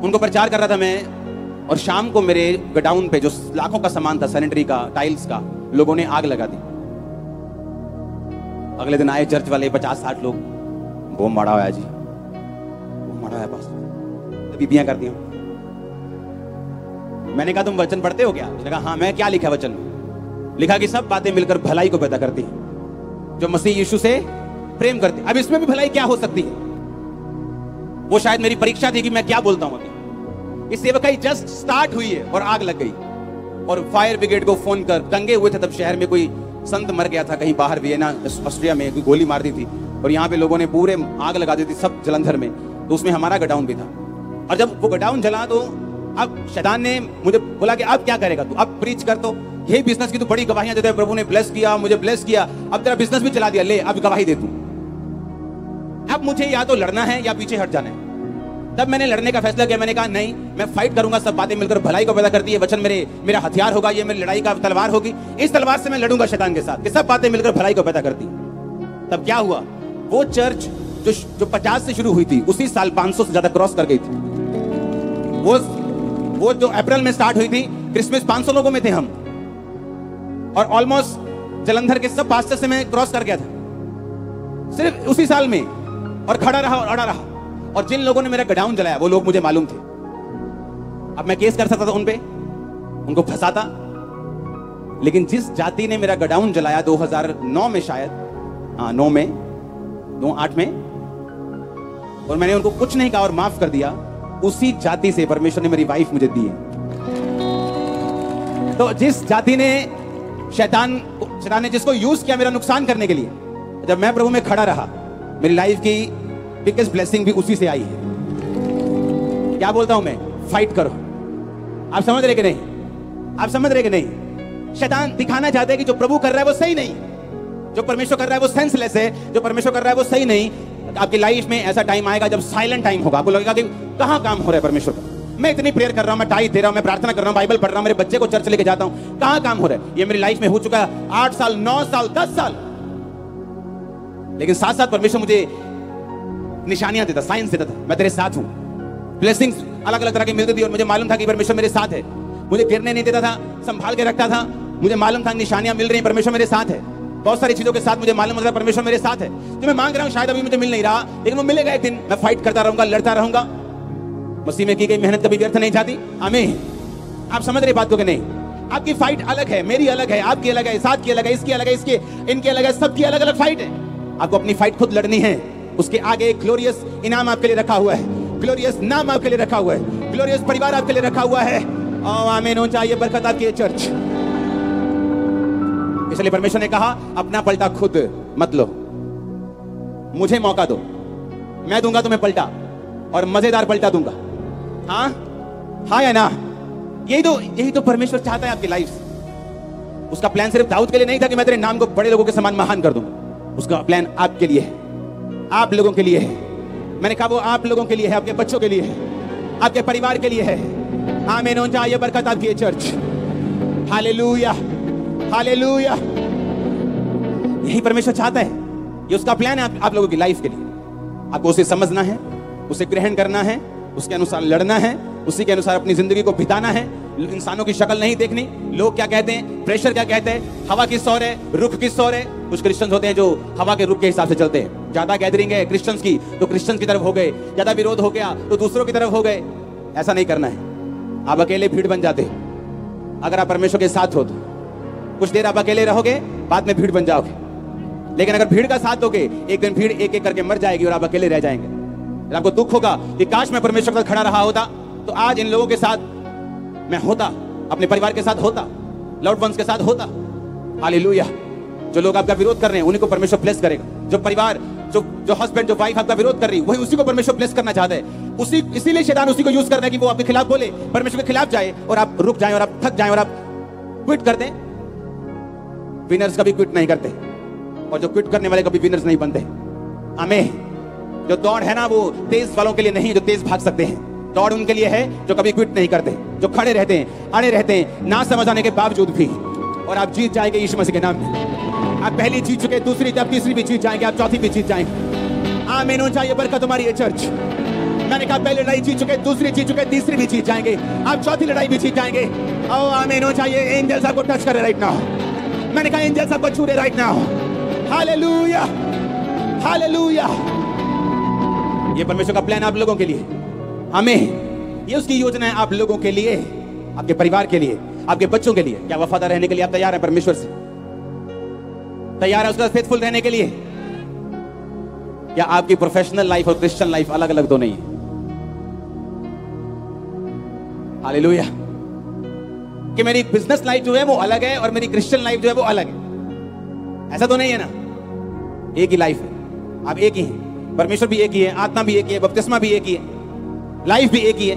उनको प्रचार कर रहा था मैं, और शाम को मेरे गोडाउन पे जो लाखों का सामान था, सैनिटरी का, टाइल्स का, लोगों ने आग लगा दी। अगले दिन आए चर्च वाले 50-60 लोग, बम मारा हुआ जी, बम मारा है पास, बीबियां कर दी। मैंने कहा तुम वचन पढ़ते हो क्या? उसने कहा हाँ। मैं क्या लिखा वचन में? लिखा कि सब बातें मिलकर भलाई को पैदा करती हैं जो मसीह यीशु से प्रेम करती। अब इसमें भी भलाई क्या हो सकती है? वो शायद मेरी परीक्षा थी कि मैं क्या बोलता हूं अभी। इस सेवकाई जस्ट स्टार्ट हुई है और आग लग गई, और फायर ब्रिगेड को फोन कर, दंगे हुए थे तब शहर में, कोई संत मर गया था कहीं बाहर वियना ऑस्ट्रिया में, कोई गोली मार दी थी, और यहाँ पे लोगों ने पूरे आग लगा दी थी सब जलंधर में। तो उसमें हमारा गोडाउन भी था। और जब वो गोडाउन जला तो अब शैतान ने मुझे बोला कि अब क्या करेगा तू, अब प्रीच कर। तो ये बिजनेस की तो बड़ी गवाहियां देते हैं, प्रभु ने ब्लेस किया, मुझे ब्लेस किया, अब तेरा बिजनेस भी चला दिया, ले अब गवाही दे तू। अब मुझे या तो लड़ना है या पीछे हट जाना है। तब मैंने लड़ने का फैसला किया। मैंने कहा नहीं, मैं फाइट करूंगा। सब बातें मिलकर भलाई को पैदा करती है। वचन मेरा हथियार होगा, ये मेरी लड़ाई का तलवार होगी। इस तलवार से मैं लड़ूंगा शैतान के साथ कि सब बातें मिलकर भलाई को पैदा करती। तब क्या हुआ, वो चर्च जो 50 से शुरू हुई थी, उसी साल 500 से ज्यादा क्रॉस कर गई थी। वो जो अप्रैल में स्टार्ट हुई थी, क्रिसमस 500 लोगों में थे हम, और ऑलमोस्ट जलंधर के सब पास्टर से मैं क्रॉस कर गया था सिर्फ उसी साल में। और खड़ा रहा और अड़ा रहा। और जिन लोगों ने मेरा गोडाउन जलाया वो लोग मुझे मालूम थे। अब मैं केस कर सकता था उन पे, उनको फंसाता, लेकिन जिस जाति ने मेरा गोडाउन जलाया 2009 में शायद, हाँ 9 में, 8 में, और मैंने उनको कुछ नहीं कहा और माफ कर दिया, उसी जाति से परमेश्वर ने मेरी वाइफ मुझे दी है। तो जिस जाति ने शैतान ने जिसको यूज किया मेरा नुकसान करने के लिए, जब मैं प्रभु में खड़ा रहा, मेरी लाइफ की बिगेस्ट ब्लेसिंग भी उसी से आई है। क्या बोलता हूं मैं? फाइट करो। आप समझ रहे कि नहीं? आप समझ रहे कि नहीं? शैतान दिखाना चाहता है कि जो प्रभु कर रहा है वो सही नहीं, जो परमेश्वर कर रहा है वो सेंसलेस है, जो परमेश्वर कर रहा है वो सही नहीं। आपकी लाइफ में ऐसा टाइम आएगा जब साइलेंट टाइम होगा, आपको लगेगा कि कहां काम हो रहा है परमेश्वर का। मैं इतनी प्रेयर कर रहा हूं, मैं टाइट दे रहा हूं, मैं प्रार्थना कर रहा हूं, बाइबल पढ़ रहा हूं, मेरे बच्चे को चर्च लेके जाता हूं, कहां काम हो रहा है? ये मेरी लाइफ में हो चुका है 8 साल, 9 साल, 10 साल। लेकिन साथ साथ परमेश्वर मुझे निशानियां देता, साइंस देता था, मैं तेरे साथ हूं। ब्लेसिंग्स अलग अलग तरह की मिलती थी और मुझे मालूम था कि परमेश्वर मेरे साथ है। मुझे गिरने नहीं देता था, संभाल के रखता था। मुझे मालूम था निशानियां मिल रही हैं, परमेश्वर मेरे साथ है। बहुत सारी चीजों के साथ मुझे मालूम होता है परमेश्वर मेरे साथ है। जो मैं मांग रहा हूं शायद अभी मुझे मिल नहीं रहा, लेकिन वो मिलेगा एक दिन। मैं फाइट करता रहूंगा, लड़ता रहूंगा। मसीह में की गई मेहनत कभी व्यर्थ नहीं जाती। आमीन। आप समझ रहे बात को कि नहीं? आपकी फाइट अलग है, मेरी अलग है, आपकी अलग है, साथ की अलग है, इसकी अलग है, इसके इनकी अलग है, सबकी अलग अलग फाइट है। आपको अपनी फाइट खुद लड़नी है। उसके आगे एक ग्लोरियस इनाम आपके लिए रखा हुआ है, ग्लोरियस नाम आपके लिए रखा हुआ है, ग्लोरियस परिवार आपके लिए रखा हुआ है। आमीन हो चाहिए बरकत आपकी चर्च। इसलिए परमेश्वर ने कहा अपना पलटा खुद मत लो, मुझे मौका दो, मैं दूंगा तुम्हें पलटा, और मजेदार पलटा दूंगा। हाँ हाँ या ना? यही तो परमेश्वर चाहता है आपकी लाइफ से। उसका प्लान सिर्फ दाऊद के लिए नहीं था कि मैं तेरे नाम को बड़े लोगों के समान महान कर दूं। उसका प्लान आपके लिए है, आप लोगों के लिए है। मैंने कहा वो आप लोगों के लिए है, आपके बच्चों के लिए है, आपके परिवार के लिए है। आमीन हो चाहिए बरकत आपकी चर्च। Hallelujah, hallelujah. यही परमेश्वर चाहता है, ये उसका प्लान है आप लोगों की लाइफ के लिए। आपको उसे समझना है, उसे ग्रहण करना है, उसके अनुसार लड़ना है, उसी के अनुसार अपनी जिंदगी को बिताना है। इंसानों की शक्ल नहीं देखनी, लोग क्या कहते हैं, प्रेशर क्या कहते हैं, हवा किस ओर है, रुख किस ओर है। कुछ क्रिश्चियंस होते हैं जो हवा के रुख के हिसाब से चलते हैं। ज्यादा गैदरिंग है क्रिश्चियंस की तो क्रिश्चियंस की तरफ हो गए, ज्यादा विरोध हो गया तो दूसरों की तरफ हो गए। ऐसा नहीं करना है। आप अकेले भीड़ बन जाते हो। अगर आप परमेश्वर के साथ हो तो कुछ देर आप अकेले रहोगे, बाद में भीड़ बन जाओगे। लेकिन अगर भीड़ का साथ दोगे, एक दिन भीड़ एक एक करके मर जाएगी और आप अकेले रह जाएंगे। आपको दुख होगा कि काश मैं परमेश्वर के साथ खड़ा रहा होता तो आज इन लोगों के साथ मैं होता, अपने परिवार के साथ होता, लव्ड वंस के साथ होता। हालेलुया। जो लोग आपका विरोध कर रहे हैं उन्हीं को परमेश्वर ब्लेस करेगा। जो परिवार, जो हस्बैंड, जो वाइफ आपका विरोध कर रही है, वही उसी को परमेश्वर ब्लेस करना चाहता है। इसीलिए शैतान उसी को यूज कर रहा है कि वो आपके खिलाफ बोले, परमेश्वर के खिलाफ जाए और आप रुक जाएं और आप थक जाएं और आप क्विट कर दें। विनर्स कभी क्विट नहीं करते और जो क्विट करने वाले कभी विनर्स नहीं बनते। आमीन। जो दौड़ है ना वो तेज वालों के लिए नहीं, जो तेज भाग सकते हैं। दौड़ उनके लिए है जो कभी क्विट नहीं करते, जो खड़े रहते हैं, अड़े रहते हैं, ना समझ आने के बावजूद भी। और आप जीत जाएंगे यीशु मसीह के नाम में। आप पहली जीत चुके, दूसरी, जब तीसरी भी जीत जाएंगे, आप चौथी भी जीत जाएंगे। आमीन हो चाहिए बरकत तुम्हारी ये चर्च। मैंने कहा पहली लड़ाई जीत चुके, दूसरी जीत चुके, तीसरी भी जीत जाएंगे, आप चौथी लड़ाई भी जीत जाएंगे। और आमीन हो चाहिए एंजल्स आपको टच करे राइट नाउ। मैंने कहा एंजल्स आपको छू रहे राइट नाउ। Hallelujah, hallelujah. ये परमेश्वर का प्लान आप लोगों के लिए। हमें ये उसकी योजना है आप लोगों के लिए, आपके परिवार के लिए, आपके बच्चों के लिए। क्या वफादार रहने के लिए आप तैयार हैं परमेश्वर से? तैयार है उसके साथ फेथफुल रहने के लिए? क्या आपकी प्रोफेशनल लाइफ और क्रिश्चियन लाइफ अलग अलग तो नहीं है? हालेलुया। कि मेरी बिजनेस लाइफ जो है वो अलग है और मेरी क्रिश्चियन लाइफ जो है वो अलग है, ऐसा तो नहीं है ना? एक ही लाइफ है, आप एक ही हैं, परमेश्वर भी एक ही है, आत्मा भी एक ही है, बपतिस्मा भी एक ही है, लाइफ भी एक ही है,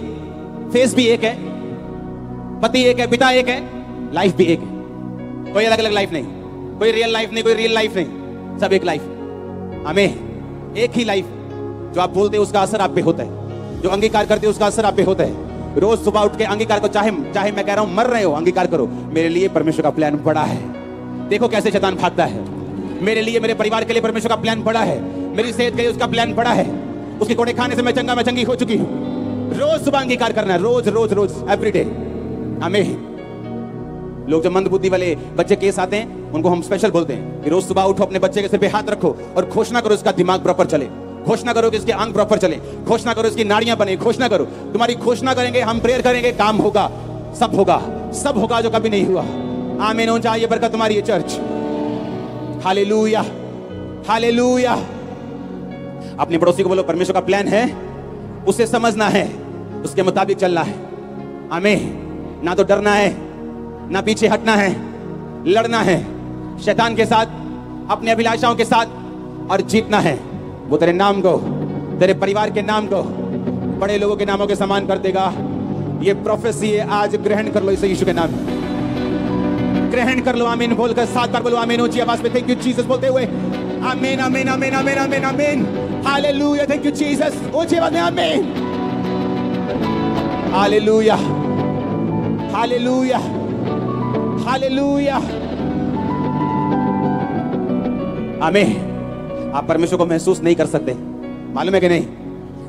फेस भी एक है, पति एक है, पिता एक है, लाइफ भी एक है। कोई अलग अलग लाइफ नहीं, कोई रियल लाइफ नहीं, कोई रियल लाइफ नहीं, सब एक लाइफ। हमें एक ही लाइफ। जो आप बोलते हैं उसका असर आप पे होता है, जो अंगीकार करते हैं उसका असर आप पे होता है। रोज सुबह उठ के अंगीकार को, चाहे मैं कह रहा हूं मर रहे हो, अंगीकार करो मेरे लिए परमेश्वर का प्लान बड़ा है। देखो कैसे शैतान भागता है। मेरे लिए, मेरे परिवार के लिए परमेश्वर का प्लान बड़ा है। मेरी सेहत के लिए उसका प्लान बड़ा है। उसके कोड़े खाने से मैं चंगी हो चुकी हूँ। रोज सुबह अंगीकार करना है, रोज रोज रोज, एवरीडे। हमें लोग जो मंदबुद्धि वाले बच्चे केस आते हैं उनको हम स्पेशल बोलते हैं कि रोज सुबह उठो, अपने बच्चे के सिर पे हाथ रखो और घोषणा करो इसका दिमाग प्रॉपर चले, घोषणा करो कि इसके अंग प्रॉपर चले, घोषणा करो इसकी नाड़ियां बने, घोषणा करो। तुम्हारी घोषणा करेंगे, हम प्रेयर करेंगे, काम होगा, सब होगा, सब होगा जो कभी नहीं हुआ। आमीन हो जाए ये बरकत तुम्हारी है चर्च। Hallelujah, hallelujah. अपने पड़ोसी को बोलो परमेश्वर का प्लान है, उसे समझना है, उसके मुताबिक चलना है। आमीन। ना तो डरना है, ना पीछे हटना है, लड़ना है शैतान के साथ, अपने अभिलाषाओं के साथ और जीतना है। वो तेरे नाम को, तेरे परिवार के नाम को बड़े लोगों के नामों के समान कर देगा। ये प्रोफेसी है, आज ग्रहण कर लो इसे यीशु के नाम में। ग्रहण कर लो। आमीन बोलकर 7 बार बोलो आमीन ऊंची आवाज में। थैंक यू जीसस बोलते हुए आमीन आमीन आमीन आमीन आमीन आमीन। Hallelujah, thank you Jesus. ऊंची आवाज में आमीन। Hallelujah, hallelujah, hallelujah. आमीन। आप परमेश्वर को महसूस नहीं कर सकते, मालूम है कि नहीं?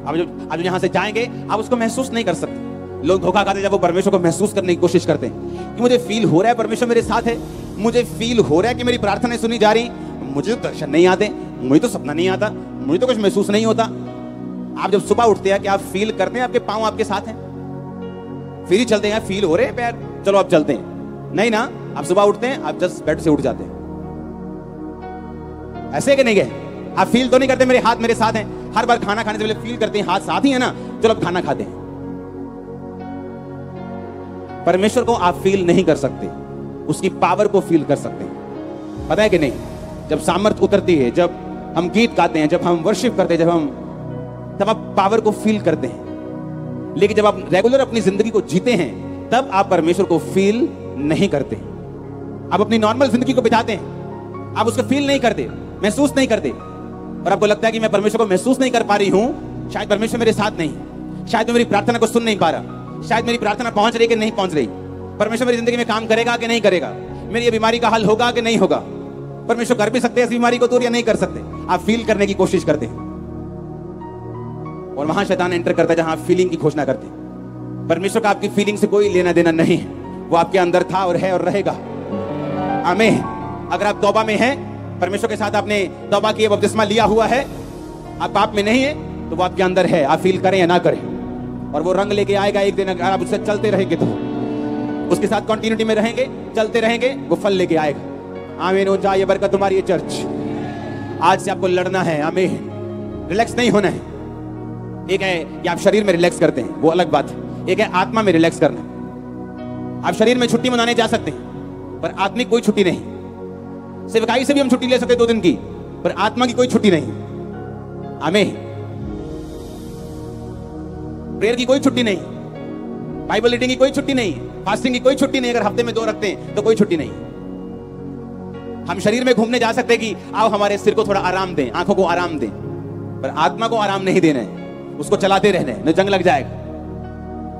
आप जो यहां से जाएंगे आप उसको महसूस नहीं कर सकते। लोग धोखा खाते जब वो परमेश्वर को महसूस करने की कोशिश करते हैं कि मुझे फील हो रहा है परमेश्वर मेरे साथ है, मुझे फील हो रहा है कि मेरी प्रार्थनाएं सुनी जा रही, मुझे तो दर्शन नहीं आते, मुझे तो सपना नहीं आता, मुझे तो कुछ महसूस नहीं होता। आप जब सुबह उठते हैं क्या आप फील करते हैं आपके पांव आपके साथ हैं? फिर ही चलते हैं, फील हो रहे हैं पैर, चलो अब चलते हैं। नहीं ना, आप सुबह उठते हैं, आप जस्ट बेड से उठ जाते हैं। ऐसे कि नहीं गए? आप फील तो नहीं करते मेरे हाथ मेरे साथ हैं? हर बार खाना खाने से पहले फील करते हैं हाथ साथ ही है ना, चलो अब खाना खाते हैं। परमेश्वर को आप फील नहीं कर सकते, उसकी पावर को फील कर सकते हैं। पता है कि नहीं? जब सामर्थ उतरती है, जब हम गीत गाते हैं, जब हम वर्शिप करते हैं, तब आप पावर को फील करते हैं। लेकिन जब आप रेगुलर अपनी जिंदगी को जीते हैं तब आप परमेश्वर को फील नहीं करते। आप अपनी नॉर्मल जिंदगी को बिताते हैं, आप उसको फील नहीं करते, महसूस नहीं करते, और आपको लगता है कि मैं परमेश्वर को महसूस नहीं कर पा रही हूं, शायद परमेश्वर मेरे साथ नहीं, शायद मैं मेरी प्रार्थना को सुन नहीं पा रहा, शायद मेरी प्रार्थना पहुंच रही कि नहीं पहुंच रही, परमेश्वर मेरी जिंदगी में काम करेगा कि नहीं करेगा, मेरी ये बीमारी का हल होगा कि नहीं होगा, परमेश्वर कर भी सकते हैं इस बीमारी को दूर या नहीं कर सकते। आप फील करने की कोशिश करते हैं और वहां शैतान एंटर करता है जहां आप फीलिंग की घोषणा करते हैं। परमेश्वर का आपकी फीलिंग से कोई लेना देना नहीं है, वो आपके अंदर था और है और रहेगा। आमीन। अगर आप तौबा में हैं, परमेश्वर के साथ आपने तौबा की, बपतिस्मा लिया हुआ है, आप पाप में नहीं है, तो वो आपके अंदर है, आप फील करें या ना करें, और वो रंग लेके आएगा एक दिन। अगर आप उससे चलते रहेंगे तो उसके साथ कंटिन्यूटी में रहेंगे, चलते रहेंगे, वो फल लेके आएगा। आमीन हो जाए ये बरकत तुम्हारी है चर्च। आज से आपको लड़ना है। आमीन। रिलैक्स नहीं होना है। एक है कि आप शरीर में रिलैक्स करते हैं, वो अलग बात है। एक है आत्मा में रिलैक्स करना। आप शरीर में छुट्टी मनाने जा सकते हैं पर आत्मिक कोई छुट्टी नहीं। सेवकाई से भी हम छुट्टी ले सकते 2 दिन की, पर आत्मा की कोई छुट्टी नहीं। आमीन। प्रेयर की कोई छुट्टी नहीं, बाइबल रीडिंग की कोई छुट्टी नहीं, फास्टिंग की कोई छुट्टी नहीं। अगर हफ्ते में 2 रखते हैं तो कोई छुट्टी नहीं। हम शरीर में घूमने जा सकते हैं कि आओ हमारे सिर को थोड़ा आराम दें, आंखों को आराम दें, पर आत्मा को आराम नहीं देना है, उसको चलाते रहना है, न जंग लग जाएगा।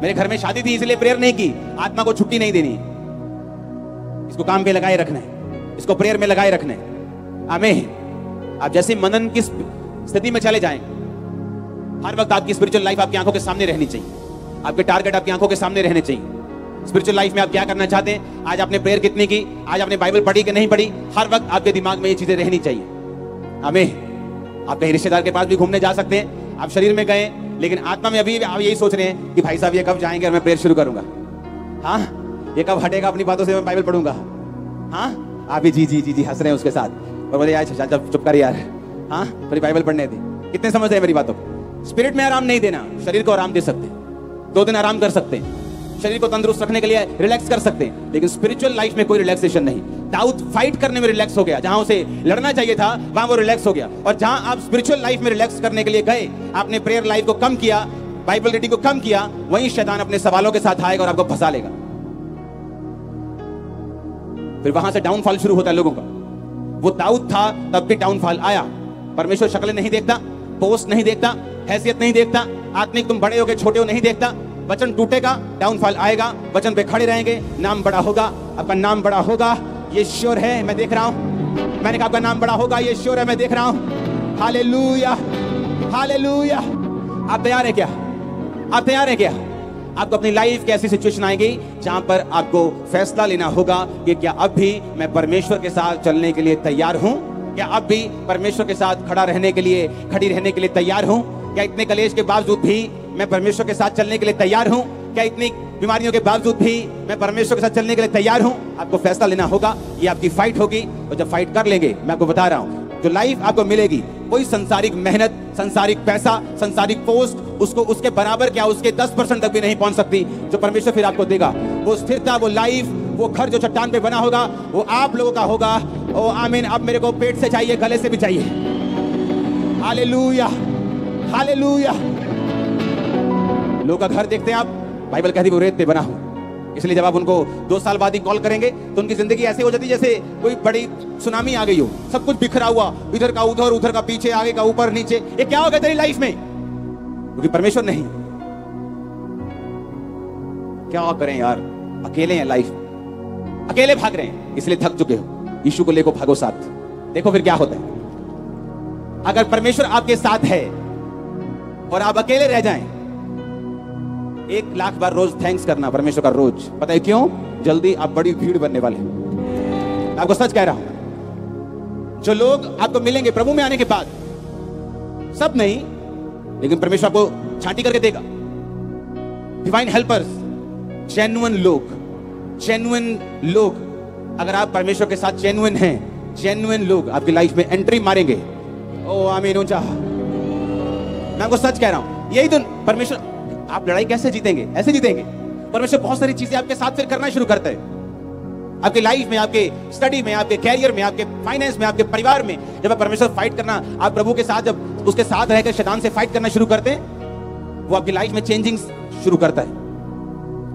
मेरे घर में शादी थी इसलिए प्रेयर नहीं की, आत्मा को छुट्टी नहीं देनी, इसको काम पे लगाए रखना है, इसको प्रेयर में लगाए रखना है। आमीन। आप जैसे मनन की स्थिति में चले जाएं, हर वक्त आपकी स्पिरिचुअल लाइफ आपकी आंखों के सामने रहनी चाहिए, आपके टारगेट आपकी आंखों के सामने रहने चाहिए। स्पिरिचुअल लाइफ में आप क्या करना चाहते हैं, आज आपने प्रेयर कितनी की, आज आपने बाइबल पढ़ी कि नहीं पढ़ी, हर वक्त आपके दिमाग में ये चीजें रहनी चाहिए। आमीन। आप कहीं रिश्तेदार के पास भी घूमने जा सकते हैं, आप शरीर में गए लेकिन आत्मा में अभी आप यही सोच रहे हैं कि भाई साहब ये कब जाएंगे और मैं प्रेयर शुरू करूंगा, हाँ ये कब हटेगा अपनी बातों से, मैं बाइबल पढ़ूंगा। हाँ आप भी जी जी जी जी हंस रहे हैं उसके साथ, और बोले यार चुप कर यार, हाँ थोड़ी बाइबल पढ़ने दे। कितने समझ रहे हैं मेरी बातों को? स्पिरिट में आराम नहीं देना, शरीर को आराम दे सकते हैं, 2 दिन आराम कर सकते हैं, शरीर को तंदुरुस्त रखने के लिए रिलैक्स कर सकते हैं, लेकिन स्पिरिचुअल लाइफ में कोई रिलैक्सेशन नहीं। दाऊद फाइट करने में रिलैक्स हो गया, जहां उसे लड़ना चाहिए था वहां वो रिलैक्स हो गया। और जहां आप स्पिरिचुअल लाइफ में रिलैक्स करने के लिए गए, आपने प्रेयर लाइफ को कम किया, बाइबल रीडिंग को कम किया, वहीं शैतान अपने सवालों के साथ आएगा और आपको फंसा लेगा। फिर वहां से डाउनफॉल शुरू होता है लोगों का। वो दाऊद था तब भी डाउनफॉल आया। परमेश्वर शक्लें नहीं देखता, पोस्ट नहीं देखता, हैसियत नहीं देखता, आत्मिक तुम बड़े हो गए छोटे हो नहीं देखता। वचन टूटेगा, डाउनफॉल आएगा, वचन पे खड़े रहेंगे, नाम बड़ा होगा, आपका नाम बड़ा होगा, ये श्योर है, मैं देख रहा हूं। मैंने कहा आपका नाम बड़ा होगा, ये श्योर है, मैं देख रहा हूं। Hallelujah, hallelujah. आप तैयार हैं क्या? आप तैयार हैं क्या? आपको अपनी लाइफ की ऐसी सिचुएशन आएगी जहां पर आपको फैसला लेना होगा कि क्या अब भी मैं परमेश्वर के साथ चलने के लिए तैयार हूं? क्या अब भी परमेश्वर के साथ खड़ा रहने के लिए, खड़ी रहने के लिए तैयार हूं? क्या इतने कलेश के बावजूद भी मैं परमेश्वर के साथ चलने के लिए तैयार हूं? क्या इतनी बीमारियों के बावजूद भी मैं परमेश्वर के साथ चलने के लिए तैयार हूं? आपको फैसला लेना होगा। ये आपकी फाइट होगी, और जब फाइट कर लेंगे, मैं आपको बता रहा हूं, जो लाइफ आपको मिलेगी, कोई संसारिक मेहनत, संसारिक पैसा, संसारिक पोस्ट उसको उसके बराबर क्या, उसके 10% तक भी नहीं पहुंच सकती जो परमेश्वर फिर आपको देगा। वो स्थिरता, वो लाइफ, वो घर जो चट्टान पे बना होगा, वो आप लोगों का होगा। ओ आमीन। अब मेरे को पेट से चाहिए, गले से भी चाहिए। Hallelujah, hallelujah. लोगों का घर देखते हैं आप, बाइबल कहती है वो रेत पे बना हो। इसलिए जब आप उनको 2 साल बाद ही कॉल करेंगे तो उनकी जिंदगी ऐसी हो जाती है जैसे कोई बड़ी सुनामी आ गई हो, सब कुछ बिखरा हुआ, इधर का उधर, उधर का पीछे, आगे का ऊपर, नीचे। ये क्या हो गया तेरी लाइफ में? क्योंकि परमेश्वर नहीं। क्या करें यार, अकेले हैं, लाइफ अकेले भाग रहे हैं, इसलिए थक चुके हो। यीशु को लेको भागो साथ, देखो फिर क्या होता है। अगर परमेश्वर आपके साथ है और आप अकेले रह जाएं, 1 लाख बार रोज थैंक्स करना परमेश्वर का रोज। पता है क्यों? जल्दी आप बड़ी भीड़ बनने वाले हैं। आपको सच कह रहा हूं, जो लोग आपको मिलेंगे प्रभु में आने के बाद, सब नहीं, लेकिन परमेश्वर आपको छांटी करके देगा। डिवाइन हेल्पर्स, जेन्युइन लोग, जेन्युइन लोग। अगर आप परमेश्वर के साथ जेन्युइन हैं, जेन्युइन लोग आपकी लाइफ में एंट्री मारेंगे। ओ आमीन ऊंचा। मैं आपको सच कह रहा हूं, यही तो परमेश्वर। आप लड़ाई कैसे जीतेंगे? ऐसे जीतेंगे। परमेश्वर बहुत सारी चीजें आपके साथ फिर करना शुरू करता है, आपकी लाइफ में, आपके स्टडी में, आपके कैरियर में, आपके फाइनेंस में, आपके परिवार में। जब आप परमेश्वर फाइट करना, आप प्रभु के साथ जब उसके साथ रहकर शैतान से फाइट करना शुरू करते हैं, वो आपकी लाइफ में चेंजिंग शुरू करता है,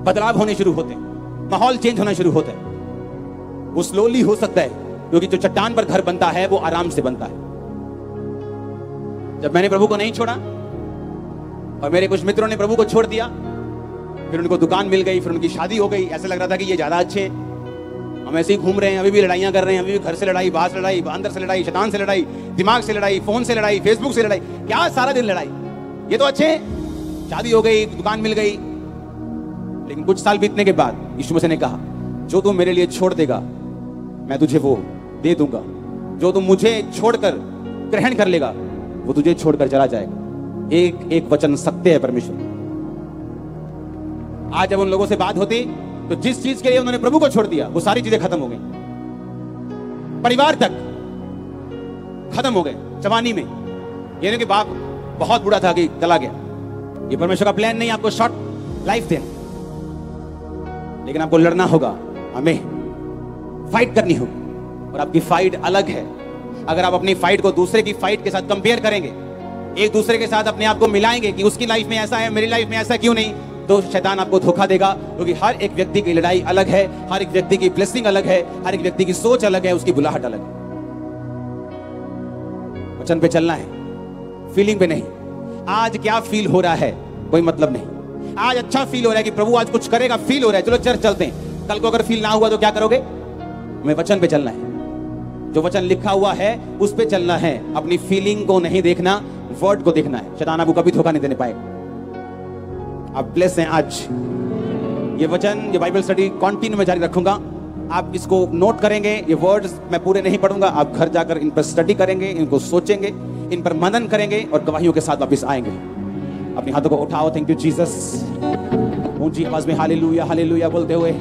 बदलाव होने शुरू होते हैं, माहौल चेंज होना शुरू होता है। वो स्लोली हो सकता है, क्योंकि जो चट्टान पर घर बनता है वो आराम से बनता है। जब मैंने प्रभु को नहीं छोड़ा और मेरे कुछ मित्रों ने प्रभु को छोड़ दिया, फिर उनको दुकान मिल गई, फिर उनकी शादी हो गई, ऐसा लग रहा था कि ये ज्यादा अच्छे, हम ऐसे ही घूम रहे हैं, अभी भी लड़ाइयां कर रहे हैं, अभी भी घर से लड़ाई, बाहर से लड़ाई, अंदर से लड़ाई, शैतान से लड़ाई, दिमाग से लड़ाई, फोन से लड़ाई, फेसबुक से लड़ाई, क्या सारा दिन लड़ाई। ये तो अच्छे हैं, शादी हो गई, दुकान मिल गई। लेकिन कुछ साल बीतने के बाद यीशु मसीह ने कहा, जो तू मेरे लिए छोड़ देगा मैं तुझे वो दे दूंगा, जो तू मुझे छोड़कर ग्रहण कर लेगा वो तुझे छोड़कर चला जाएगा। एक एक वचन सत्य है परमेश्वर। आज जब उन लोगों से बात होती तो जिस चीज के लिए उन्होंने प्रभु को छोड़ दिया वो सारी चीजें खत्म हो गई, परिवार तक खत्म हो गए जवानी में। ये नहीं कि बाप बहुत बुरा था कि चला गया, ये परमेश्वर का प्लान नहीं आपको शॉर्ट लाइफ देना, लेकिन आपको लड़ना होगा, हमें फाइट करनी होगी। और आपकी फाइट अलग है। अगर आप अपनी फाइट को दूसरे की फाइट के साथ कंपेयर करेंगे, एक दूसरे के साथ अपने आप को मिलाएंगे कि उसकी लाइफ में ऐसा है, मेरी लाइफ में ऐसा क्यों नहीं, तो शैतान आपको धोखा देगा। क्योंकि हर एक व्यक्ति की लड़ाई अलग है, हर एक व्यक्ति की ब्लेसिंग अलग है, हर एक व्यक्ति की सोच अलग है, उसकी बुलाहट अलग है। वचन पे चलना है, फीलिंग पे नहीं। आज क्या फील हो रहा है कोई मतलब नहीं। आज अच्छा फील हो रहा है कि प्रभु आज कुछ करेगा, फील हो रहा है, चलो चर्च चलते हैं। कल को अगर फील ना हुआ तो क्या करोगे? हमें वचन पे चलना है, जो वचन लिखा हुआ है उस पे चलना है। अपनी फीलिंग को नहीं देखना, वर्ड को देखना है। शैतान आपको कभी धोखा नहीं देने पाएगा। आप ब्लेस हैं आज। ये वचन, ये बाइबल स्टडी कंटिन्यू में जारी रखूंगा। आप इसको नोट करेंगे, ये वर्ड्स मैं पूरे नहीं पढ़ूंगा, आप घर जाकर इन पर स्टडी करेंगे, इनको सोचेंगे, इन पर मनन करेंगे और गवाहियों के साथ वापस आएंगे। अपने हाथों को उठाओ, थैंक यू जीसस। ऊंची आवाज में हालेलुया हालेलुया बोलते हुए